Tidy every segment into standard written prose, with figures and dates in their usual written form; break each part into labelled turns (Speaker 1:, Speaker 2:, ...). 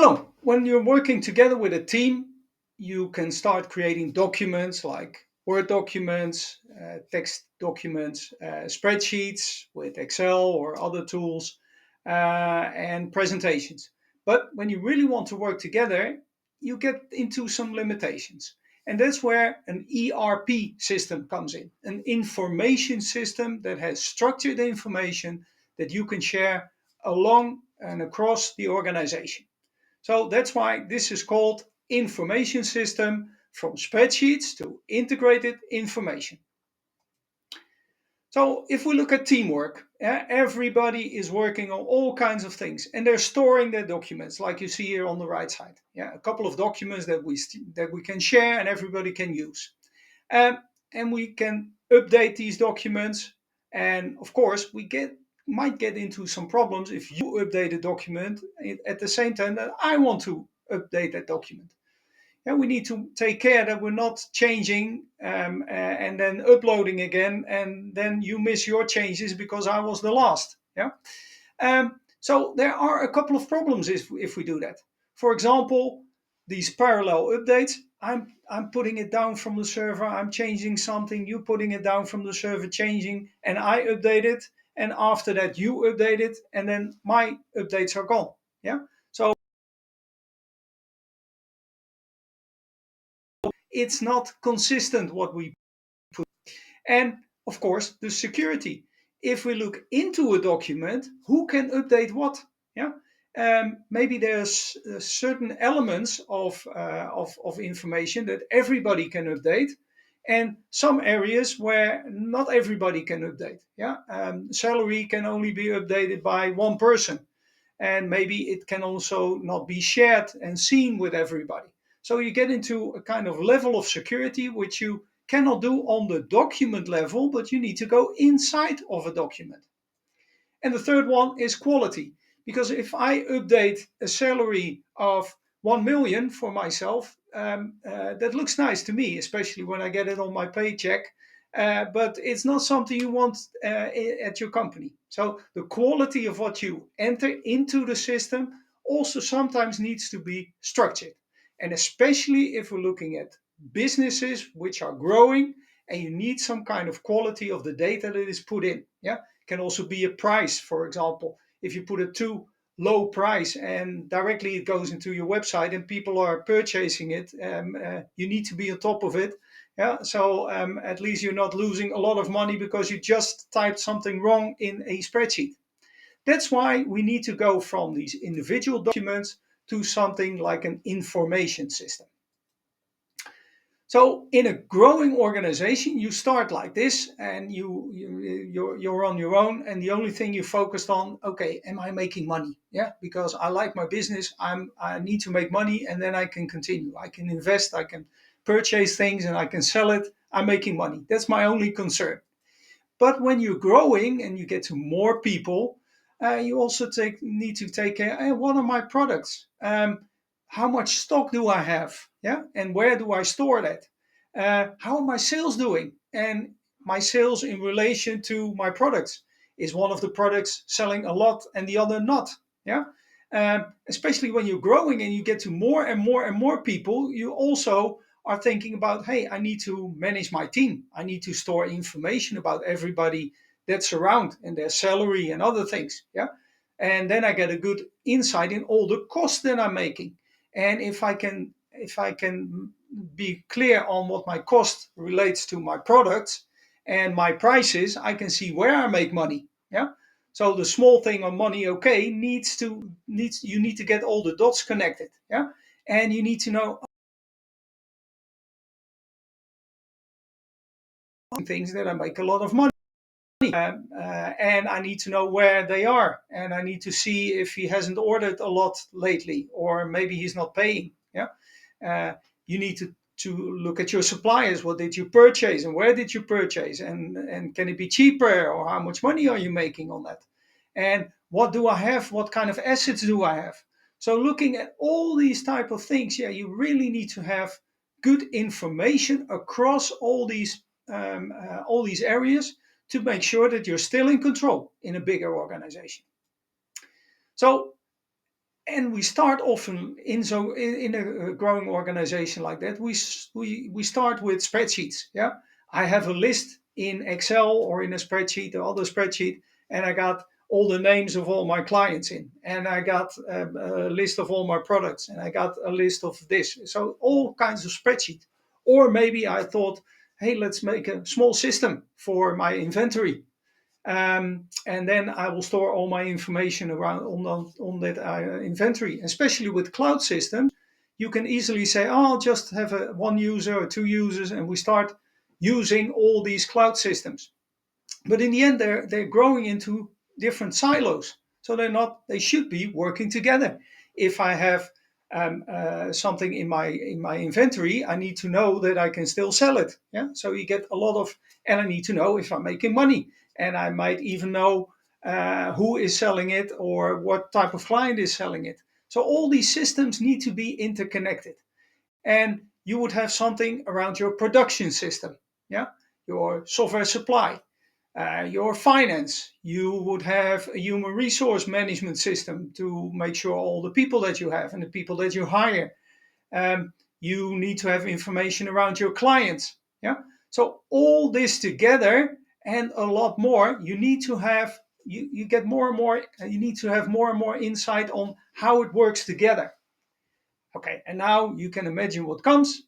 Speaker 1: Hello. When you're working together with a team, you can start creating documents like Word documents, text documents, spreadsheets with Excel or other tools, and presentations. But when you really want to work together, you get into some limitations. And that's where an ERP system comes in, an information system that has structured information that you can share along and across the organization. So that's why this is called information system, from spreadsheets to integrated information. So if we look at teamwork, everybody is working on all kinds of things and they're storing their documents like you see here on the right side. Yeah, a couple of documents that we can share and everybody can use. Um, and we can update these documents. And of course, might get into some problems if you update a document at the same time that I want to update that document. And we need to take care that we're not changing and then uploading again, and then you miss your changes because I was the last. Yeah. So there are a couple of problems if we do that. For example, these parallel updates. I'm putting it down from the server. I'm changing something. You putting it down from the server, changing, and I update it. And after that, you update it, and then my updates are gone. Yeah. So it's not consistent what we put. And of course, the security. If we look into a document, who can update what? Yeah. Maybe there's certain elements of information that everybody can update, and some areas where not everybody can update. Yeah, salary can only be updated by one person, and maybe it can also not be shared and seen with everybody. So you get into a kind of level of security which you cannot do on the document level, but you need to go inside of a document. And the third one is quality. Because if I update a salary of 1 million for myself, that looks nice to me, especially when I get it on my paycheck. But it's not something you want at your company. So the quality of what you enter into the system also sometimes needs to be structured. And especially if we're looking at businesses which are growing and you need some kind of quality of the data that is put in. Yeah, can also be a price, for example. If you put a too low price and directly it goes into your website and people are purchasing it, you need to be on top of it. Yeah, so at least you're not losing a lot of money because you just typed something wrong in a spreadsheet. That's why we need to go from these individual documents to something like an information system. So in a growing organization, you start like this, and you're on your own, and the only thing you focused on, okay, am I making money? Yeah, because I like my business, I need to make money, and then I can continue. I can invest, I can purchase things, and I can sell it. I'm making money. That's my only concern. But when you're growing and you get to more people, you also need to take care. What are my products? How much stock do I have? Yeah, and where do I store that? How are my sales doing? And my sales in relation to my products, is one of the products selling a lot and the other not? Yeah. Especially when you're growing and you get to more and more and more people, you also are thinking about, hey, I need to manage my team. I need to store information about everybody that's around and their salary and other things. Yeah. And then I get a good insight in all the costs that I'm making. And if I can be clear on what my cost relates to my products and my prices, I can see where I make money. Yeah. So the small thing on money, okay, you need to get all the dots connected. Yeah. And you need to know things that I make a lot of money. And I need to know where they are, and I need to see if he hasn't ordered a lot lately, or maybe he's not paying. Yeah, you need to look at your suppliers. What did you purchase, and where did you purchase, and can it be cheaper, or how much money are you making on that? And what do I have? What kind of assets do I have? So looking at all these type of things, yeah, you really need to have good information across all these areas to make sure that you're still in control in a bigger organization. So And we start often in a growing organization like that. We start with spreadsheets. Yeah, I have a list in Excel or in a spreadsheet or other spreadsheet, and I got all the names of all my clients in, and I got a list of all my products, and I got a list of this. So all kinds of spreadsheet. Or maybe I thought, hey, let's make a small system for my inventory, and then I will store all my information around on that inventory. Especially with cloud systems, you can easily say, "Oh, I'll just have one user or two users," and we start using all these cloud systems. But in the end, they're growing into different silos, so they should be working together. If I have something in my inventory, I need to know that I can still sell it. Yeah, so you get a lot of, and I need to know if I'm making money, and I might even know who is selling it or what type of client is selling it. So all these systems need to be interconnected, and you would have something around your production system. Yeah, your software supply, your finance. You would have a human resource management system to make sure all the people that you have and the people that you hire. You need to have information around your clients. Yeah. So all this together and a lot more, you need to have. You get more and more. You need to have more and more insight on how it works together. Okay, and now you can imagine what comes.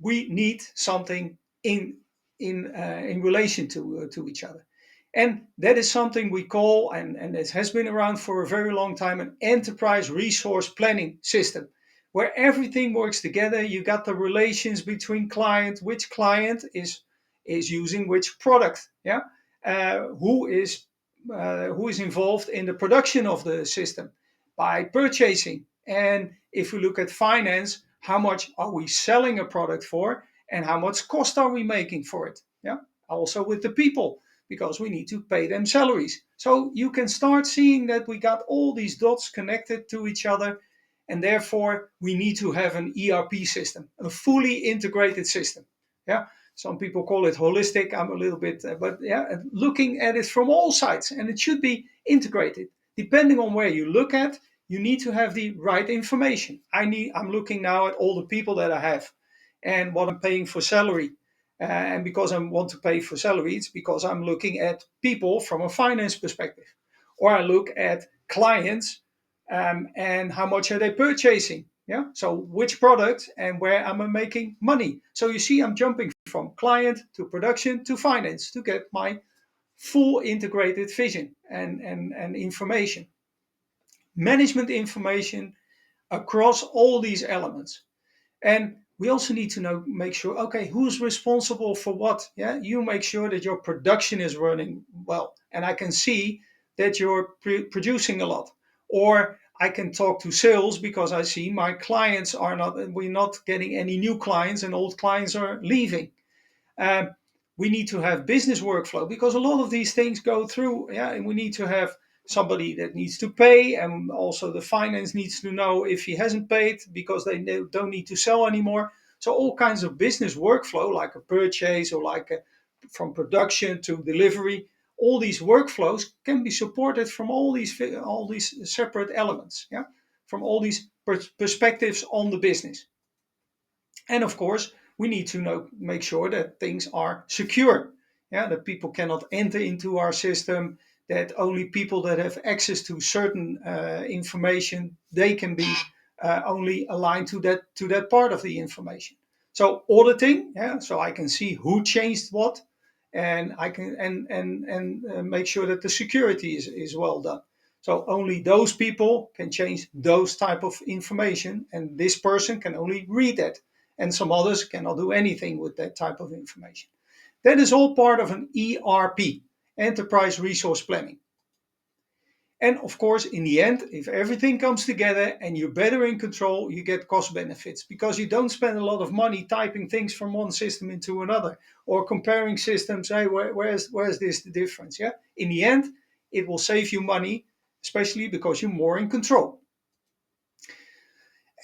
Speaker 1: We need something in relation to each other, and that is something we call, and it has been around for a very long time, an enterprise resource planning system, where everything works together. You got the relations between client, which client is using which product. Yeah, who is involved in the production of the system by purchasing. And if we look at finance, how much are we selling a product for and how much cost are we making for it? Yeah. Also with the people, because we need to pay them salaries. So you can start seeing that we got all these dots connected to each other, and therefore we need to have an ERP system, a fully integrated system. Yeah. Some people call it holistic. I'm a little bit, but yeah, looking at it from all sides, and it should be integrated. Depending on where you look at, you need to have the right information. I'm looking now at all the people that I have and what I'm paying for salary. And because I want to pay for salary, it's because I'm looking at people from a finance perspective. Or I look at clients, and how much are they purchasing. Yeah. So which product and where am I making money? So you see, I'm jumping from client to production to finance to get my full integrated vision and information. Management information across all these elements. And we also need to know, make sure, okay, who's responsible for what? Yeah, you make sure that your production is running well, and I can see that you're producing a lot. Or I can talk to sales because I see my clients are not, we're not getting any new clients, and old clients are leaving. Um, we need to have business workflow because a lot of these things go through. Yeah, and we need to have somebody that needs to pay, and also the finance needs to know if he hasn't paid because they don't need to sell anymore. So all kinds of business workflow, like a purchase or like from production to delivery, all these workflows can be supported from all these separate elements. Yeah, from all these perspectives on the business. And of course, we need to make sure that things are secure. Yeah, that people cannot enter into our system, that only people that have access to certain information, they can be only aligned to that part of the information. So auditing, yeah, so I can see who changed what, and I can and make sure that the security is well done. So only those people can change those type of information, and this person can only read that, and some others cannot do anything with that type of information. That is all part of an ERP, Enterprise Resource Planning. And of course, in the end, if everything comes together and you're better in control, you get cost benefits because you don't spend a lot of money typing things from one system into another or comparing systems. Hey, where's this the difference? Yeah. In the end, it will save you money, especially because you're more in control.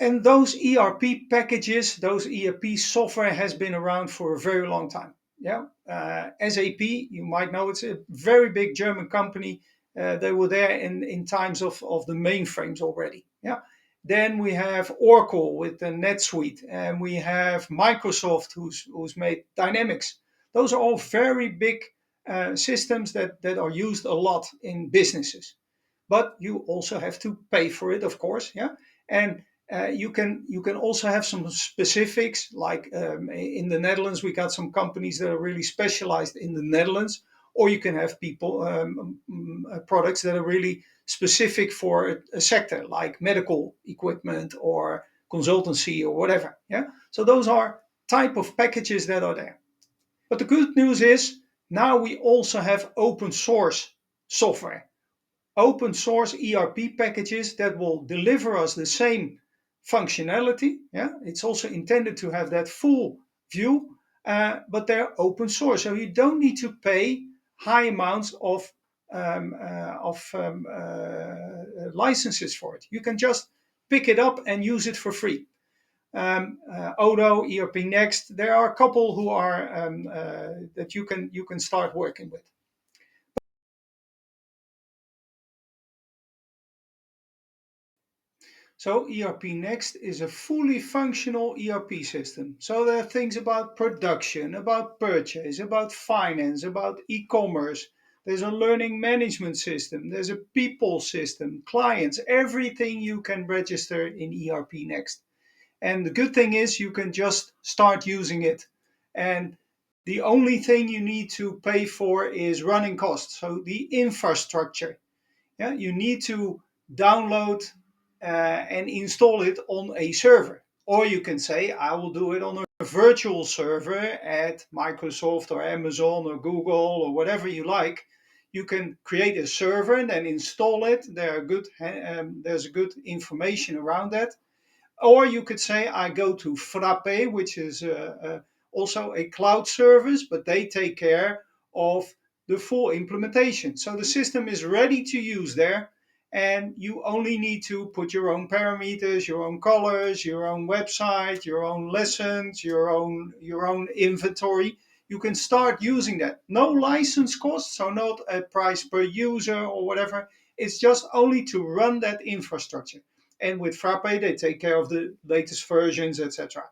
Speaker 1: And those ERP packages, those ERP software has been around for a very long time. Yeah, SAP, you might know, it's a very big German company. They were there in times of the mainframes already. Yeah. Then we have Oracle with the NetSuite, and we have Microsoft who's made Dynamics. Those are all very big systems that are used a lot in businesses. But you also have to pay for it, of course. Yeah. And you can also have some specifics, like in the Netherlands we got some companies that are really specialized in the Netherlands, or you can have people products that are really specific for a sector, like medical equipment or consultancy or whatever. Yeah. So those are type of packages that are there. But the good news is now we also have open source software, open source ERP packages that will deliver us the same functionality. Yeah, it's also intended to have that full view, but they're open source, so you don't need to pay high amounts of licenses for it. You can just pick it up and use it for free. Odoo, ERPNext. There are a couple who are that you can start working with. So ERPNext is a fully functional ERP system. So there are things about production, about purchase, about finance, about e-commerce. There's a learning management system. There's a people system, clients, everything you can register in ERPNext. And the good thing is you can just start using it. And the only thing you need to pay for is running costs. So the infrastructure. Yeah, you need to download and install it on a server. Or you can say, I will do it on a virtual server at Microsoft or Amazon or Google or whatever you like. You can create a server and then install it. There's good information around that. Or you could say, I go to Frappe, which is also a cloud service, but they take care of the full implementation. So the system is ready to use there, and you only need to put your own parameters, your own colors, your own website, your own lessons, your own inventory. You can start using that. No license cost, so not a price per user or whatever. It's just only to run that infrastructure. And with Frappe, they take care of the latest versions, etc.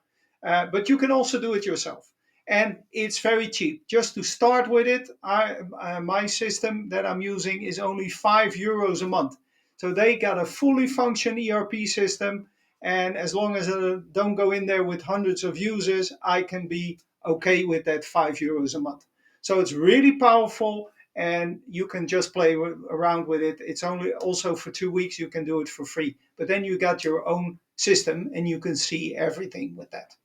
Speaker 1: But you can also do it yourself. And it's very cheap. Just to start with it, my system that I'm using is only €5 a month. So they got a fully function ERP system. And as long as I don't go in there with hundreds of users, I can be okay with that €5 a month. So it's really powerful, and you can just play around with it. It's only also for 2 weeks. You can do it for free, but then you got your own system and you can see everything with that.